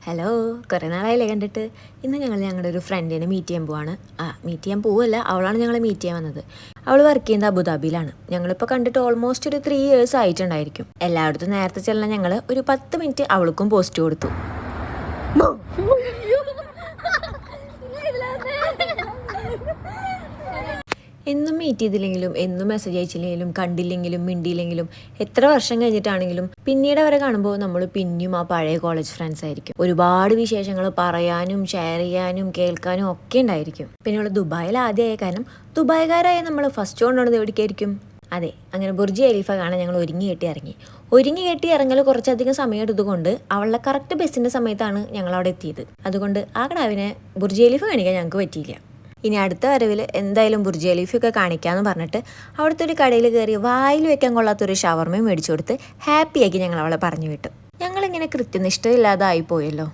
Hello, കുറേ നാളായില്ലേ കണ്ടിട്ട്. ഇന്ന് ഞങ്ങൾ ഞങ്ങളുടെ ഒരു ഫ്രണ്ടിനെ മീറ്റ് ചെയ്യാൻ പോവാണ്. മീറ്റ് ചെയ്യാൻ പോവല്ല, അവളാണ് ഞങ്ങളെ മീറ്റ് ചെയ്യാൻ വന്നത്. അവൾ വർക്ക് ചെയ്യുന്നത് അബുദാബിയിലാണ്. ഞങ്ങളിപ്പോൾ കണ്ടിട്ട് ഓൾമോസ്റ്റ് ഒരു 3 years ആയിട്ടുണ്ടായിരിക്കും. എല്ലായിടത്തും നേരത്തെ ചെല്ലാൻ ഞങ്ങൾ ഒരു 10 മിനിറ്റ് അവൾക്കും പോസ്റ്റ് കൊടുത്തു. എന്നും മീറ്റ് ചെയ്തില്ലെങ്കിലും, എന്നും മെസ്സേജ് അയച്ചില്ലെങ്കിലും, കണ്ടില്ലെങ്കിലും, മിണ്ടിയില്ലെങ്കിലും, എത്ര വർഷം കഴിഞ്ഞിട്ടാണെങ്കിലും പിന്നീട് അവരെ കാണുമ്പോൾ നമ്മൾ പിന്നെയും ആ പഴയ കോളേജ് ഫ്രണ്ട്സ് ആയിരിക്കും. ഒരുപാട് വിശേഷങ്ങൾ പറയാനും ഷെയർ ചെയ്യാനും കേൾക്കാനും ഒക്കെ ഉണ്ടായിരിക്കും. പിന്നെ അവൾ ദുബായിൽ ആദ്യമായ കാരണം ദുബായ്ക്കാരായ നമ്മൾ ഫസ്റ്റ് കൊണ്ടുവന്നത് എവിടേക്കായിരിക്കും? അതെ, അങ്ങനെ ബുർജ് ഖലീഫ കാണാൻ ഞങ്ങൾ ഒരുങ്ങി കെട്ടി ഇറങ്ങൽ കുറച്ചധികം സമയം എടുത്തുകൊണ്ട് അവളുടെ കറക്റ്റ് ബസ്സിൻ്റെ സമയത്താണ് ഞങ്ങൾ അവിടെ എത്തിയത്. അതുകൊണ്ട് ആ കിടാവിനെ ബുർജ് ഖലീഫ കാണിക്കാൻ ഞങ്ങൾക്ക് പറ്റിയില്ല. ഇനി അടുത്ത വരവിൽ എന്തായാലും ബുർജ് ഖലീഫയൊക്കെ കാണിക്കാമെന്ന് പറഞ്ഞിട്ട് അവിടുത്തെ ഒരു കടയിൽ കയറി വായിൽ വെക്കാൻ കൊള്ളാത്തൊരു ഷവർമയും മേടിച്ചു കൊടുത്ത് ഹാപ്പിയാക്കി ഞങ്ങൾ അവളെ പറഞ്ഞു വിട്ടു. ഞങ്ങളിങ്ങനെ കൃത്യനിഷ്ഠയില്ലാതായി പോയല്ലോ.